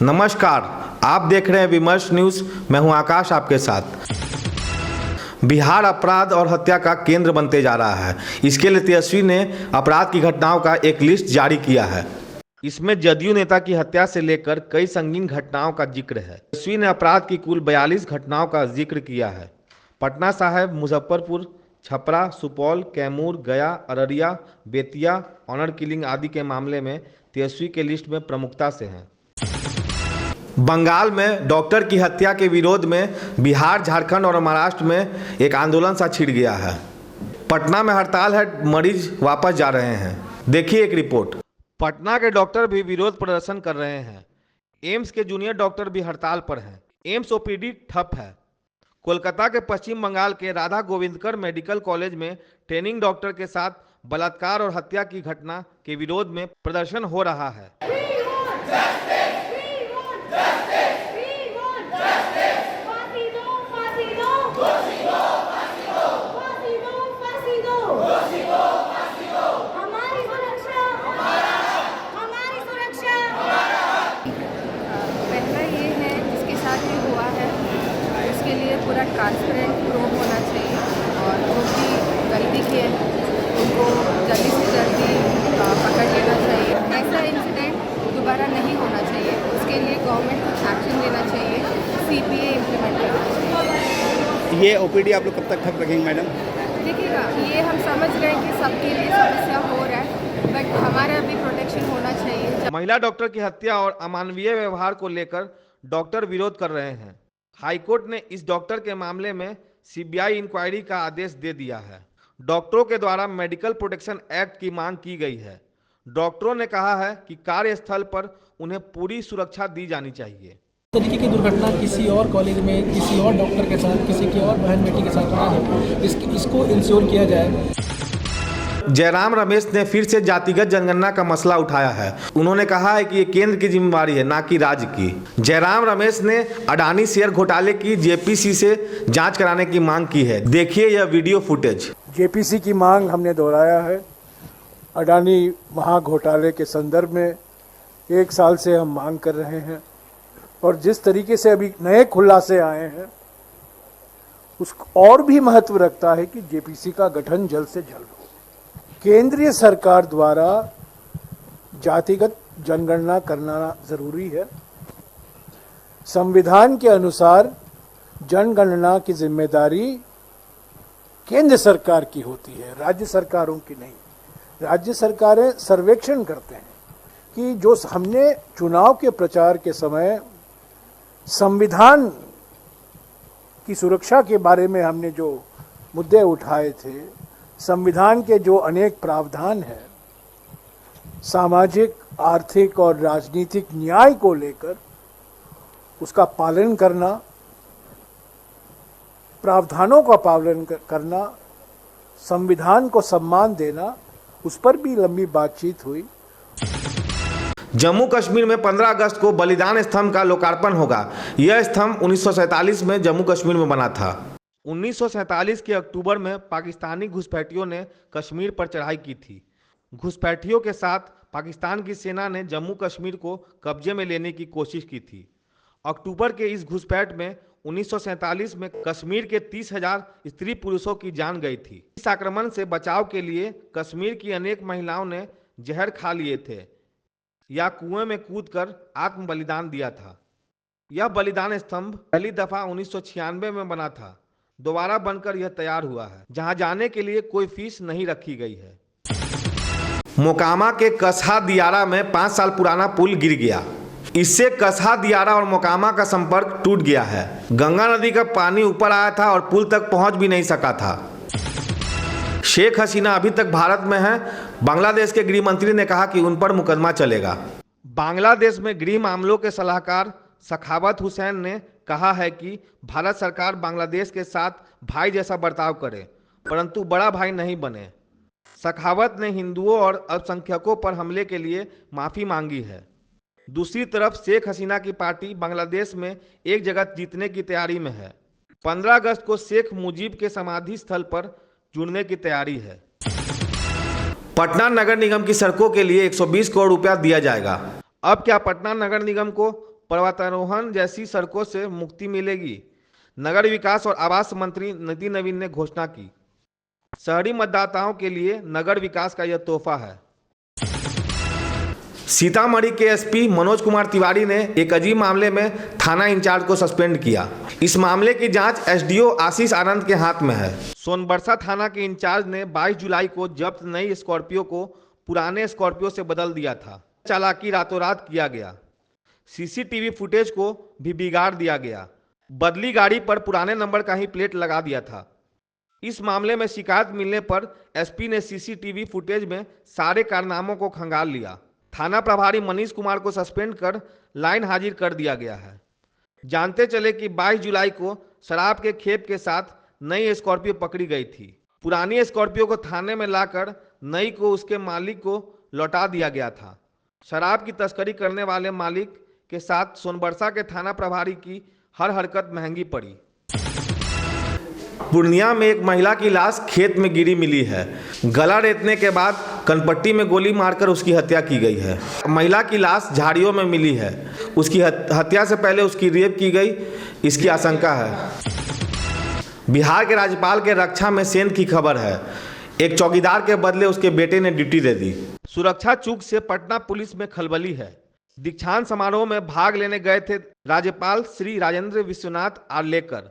नमस्कार, आप देख रहे हैं विमर्श न्यूज़। मैं हूं आकाश आपके साथ। बिहार अपराध और हत्या का केंद्र बनते जा रहा है। इसके लिए तेजस्वी ने अपराध की घटनाओं का एक लिस्ट जारी किया है। इसमें जदयू नेता की हत्या से लेकर कई संगीन घटनाओं का जिक्र है। तेजस्वी ने अपराध की कुल 42 घटनाओं का जिक्र किया है। पटना साहिब, मुजफ्फरपुर, छपरा, सुपौल, कैमूर, गया, अररिया, बेतिया, ऑनर किलिंग आदि के मामले में तेजस्वी के लिस्ट में प्रमुखता से हैं। बंगाल में डॉक्टर की हत्या के विरोध में बिहार, झारखंड और महाराष्ट्र में एक आंदोलन सा छिड़ गया है। पटना में हड़ताल है, मरीज वापस जा रहे हैं। देखिए एक रिपोर्ट। पटना के डॉक्टर भी विरोध प्रदर्शन कर रहे हैं। एम्स के जूनियर डॉक्टर भी हड़ताल पर हैं। एम्स ओपीडी ठप है। कोलकाता के पश्चिम बंगाल के राधा गोविंदकर मेडिकल कॉलेज में ट्रेनिंग डॉक्टर के साथ बलात्कार और हत्या की घटना के विरोध में प्रदर्शन हो रहा है। पूरा ट्रांसपेरेंट प्रूव होना चाहिए और जो भी गलती किए उनको जल्दी से जल्दी पकड़ लेना चाहिए। ऐसा इंसिडेंट दोबारा नहीं होना चाहिए। उसके लिए गवर्नमेंट कुछ एक्शन लेना चाहिए, सीपीए इम्प्लीमेंट करना चाहिए। ये ओपीडी आप लोग कब तक ठप रखेंगे मैडम? देखिएगा, ये हम समझ गए कि सबके लिए समस्या हो रहा है, बट हमारा भी प्रोटेक्शन होना चाहिए। महिला डॉक्टर की हत्या और अमानवीय व्यवहार को लेकर डॉक्टर विरोध कर रहे हैं। हाईकोर्ट ने इस डॉक्टर के मामले में सीबीआई इंक्वायरी का आदेश दे दिया है। डॉक्टरों के द्वारा मेडिकल प्रोटेक्शन एक्ट की मांग की गई है। डॉक्टरों ने कहा है कि कार्यस्थल पर उन्हें पूरी सुरक्षा दी जानी चाहिए। तरीके की दुर्घटना किसी और कॉलेज में, किसी और डॉक्टर के साथ, किसी की और बहन बेटी के साथ ना हो, इसको इंश्योर किया जाए। जयराम रमेश ने फिर से जातिगत जनगणना का मसला उठाया है। उन्होंने कहा है कि ये केंद्र की जिम्मेवारी है, ना कि राज्य की। जयराम रमेश ने अडानी शेयर घोटाले की जेपीसी से जांच कराने की मांग की है। देखिए यह वीडियो फुटेज। जेपीसी की मांग हमने दोहराया है। अडानी महाघोटाले के संदर्भ में 1 साल से हम मांग कर रहे हैं और जिस तरीके से अभी नए खुलासे आए हैं उसको और भी महत्व रखता है कि जेपीसी का गठन जल्द से जल्द हो। केंद्रीय सरकार द्वारा जातिगत जनगणना करना जरूरी है। संविधान के अनुसार जनगणना की जिम्मेदारी केंद्र सरकार की होती है, राज्य सरकारों की नहीं। राज्य सरकारें सर्वेक्षण करते हैं कि जो हमने चुनाव के प्रचार के समय संविधान की सुरक्षा के बारे में हमने जो मुद्दे उठाए थे, संविधान के जो अनेक प्रावधान हैं सामाजिक, आर्थिक और राजनीतिक न्याय को लेकर, उसका पालन करना, प्रावधानों का पालन करना, संविधान को सम्मान देना, उस पर भी लंबी बातचीत हुई। जम्मू कश्मीर में 15 अगस्त को बलिदान स्तंभ का लोकार्पण होगा। यह स्तंभ 1947 में जम्मू कश्मीर में बना था। 1947 के अक्टूबर में पाकिस्तानी घुसपैठियों ने कश्मीर पर चढ़ाई की थी। घुसपैठियों के साथ पाकिस्तान की सेना ने जम्मू कश्मीर को कब्जे में लेने की कोशिश की थी। अक्टूबर के इस घुसपैठ में 1947 में कश्मीर के 30,000 स्त्री पुरुषों की जान गई थी। इस आक्रमण से बचाव के लिए कश्मीर की अनेक महिलाओं ने जहर खा लिए थे या कुएं में कूदकर आत्म बलिदान दिया था। यह बलिदान स्तंभ पहली दफा 1996 में बना था। दोबारा बनकर यह तैयार हुआ है, जहां जाने के लिए कोई फीस नहीं रखी गई है। मोकामा के कसहा दियारा में 5 साल पुराना पुल गिर गया। इससे कसहा दियारा और मोकामा का संपर्क टूट गया है। गंगा नदी का पानी ऊपर आया था और पुल तक पहुंच भी नहीं सका था। शेख हसीना अभी तक भारत में है। बांग्लादेश के गृह मंत्री ने कहा कि उन पर मुकदमा चलेगा। बांग्लादेश में गृह मामलों के सलाहकार सखावत हुसैन ने कहा है कि भारत सरकार बांग्लादेश के साथ भाई जैसा बर्ताव करे, परंतु बड़ा भाई नहीं बने। सखावत ने हिंदुओं और अल्पसंख्यकों पर हमले के लिए माफ़ी मांगी है। दूसरी तरफ शेख हसीना की पार्टी बांग्लादेश में एक जगह जीतने की तैयारी में है। 15 अगस्त को शेख मुजीब के समाधि स्थल पर जुड़ने की तैयारी है। पटना नगर निगम की सड़कों के लिए 120 करोड़ रुपया दिया जाएगा। अब क्या पटना नगर निगम को पर्वतारोहण जैसी सड़कों से मुक्ति मिलेगी। नगर विकास और आवास मंत्री नितिन नवीन ने घोषणा की। शहरी मतदाताओं के लिए नगर विकास का यह तोहफा है। सीतामढ़ी के एसपी मनोज कुमार तिवारी ने एक अजीब मामले में थाना इंचार्ज को सस्पेंड किया। इस मामले की जांच एसडीओ आशीष आनंद के हाथ में है। सोनबरसा थाना के इंचार्ज ने 22 जुलाई को जब्त नई स्कॉर्पियो को पुराने स्कॉर्पियो से बदल दिया था। चालाकी रातों रात किया गया। सीसीटीवी फुटेज को भी बिगाड़ दिया गया। बदली गाड़ी पर पुराने नंबर का ही प्लेट लगा दिया था। इस मामले में शिकायत मिलने पर एसपी ने सीसीटीवी फुटेज में सारे कारनामों को खंगाल लिया। थाना प्रभारी मनीष कुमार को सस्पेंड कर लाइन हाजिर कर दिया गया है। जानते चले कि 22 जुलाई को शराब के खेप के साथ नई स्कॉर्पियो पकड़ी गई थी। पुरानी स्कॉर्पियो को थाने में लाकर नई को उसके मालिक को लौटा दिया गया था। शराब की तस्करी करने वाले मालिक के साथ सोनबरसा के थाना प्रभारी की हर हरकत महंगी पड़ी। पूर्णिया में एक महिला की लाश खेत में गिरी मिली है। गला रेतने के बाद कनपट्टी में गोली मारकर उसकी हत्या की गई है। महिला की लाश झाड़ियों में मिली है। उसकी हत्या से पहले उसकी रेप की गई, इसकी आशंका है। बिहार के राज्यपाल के रक्षा में सेंध की खबर है। एक चौकीदार के बदले उसके बेटे ने ड्यूटी दे दी। सुरक्षा चूक से पटना पुलिस में खलबली है। दीक्षांत समारोह में भाग लेने गए थे राज्यपाल श्री राजेंद्र विश्वनाथ आर्लेकर।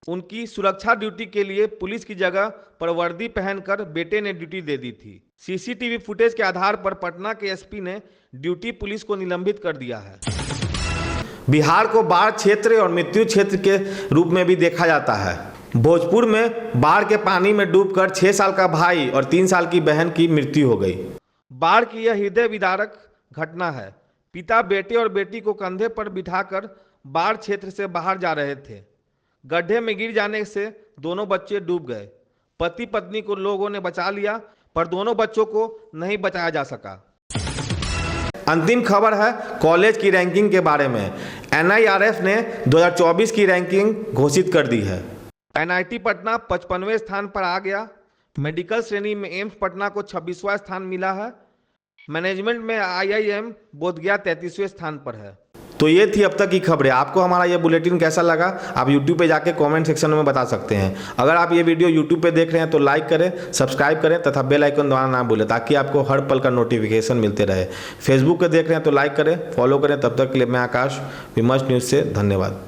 उनकी सुरक्षा ड्यूटी के लिए पुलिस की जगह पर वर्दी पहनकर बेटे ने ड्यूटी दे दी थी। सीसीटीवी फुटेज के आधार पर पटना के एसपी ने ड्यूटी पुलिस को निलंबित कर दिया है। बिहार को बाढ़ क्षेत्र और मृत्यु क्षेत्र के रूप में भी देखा जाता है। भोजपुर में बाढ़ के पानी में डूबकर 6 साल का भाई और 3 साल की बहन की मृत्यु हो गई। बाढ़ की यह हृदय विदारक घटना है। पिता बेटे और बेटी को कंधे पर बिठाकर बाढ़ क्षेत्र से बाहर जा रहे थे। गड्ढे में गिर जाने से दोनों बच्चे डूब गए। पति पत्नी को लोगों ने बचा लिया, पर दोनों बच्चों को नहीं बचाया जा सका। अंतिम खबर है कॉलेज की रैंकिंग के बारे में। एनआईआरएफ ने 2024 की रैंकिंग घोषित कर दी है। एनआईटी पटना 55वें स्थान पर आ गया। मेडिकल श्रेणी में एम्स पटना को 26वां स्थान मिला है। मैनेजमेंट में आईआईएम बोधगया 33वें स्थान पर है। तो ये थी अब तक की खबरें। आपको हमारा ये बुलेटिन कैसा लगा आप YouTube पे जाके कमेंट सेक्शन में बता सकते हैं। अगर आप ये वीडियो YouTube पे देख रहे हैं तो लाइक करें, सब्सक्राइब करें तथा बेल आइकन दबाना ना भूलें, ताकि आपको हर पल का नोटिफिकेशन मिलते रहे। फेसबुक पे देख रहे हैं तो लाइक करें, फॉलो करें। तब तक के लिए मैं आकाश, विमर्श न्यूज़ से धन्यवाद।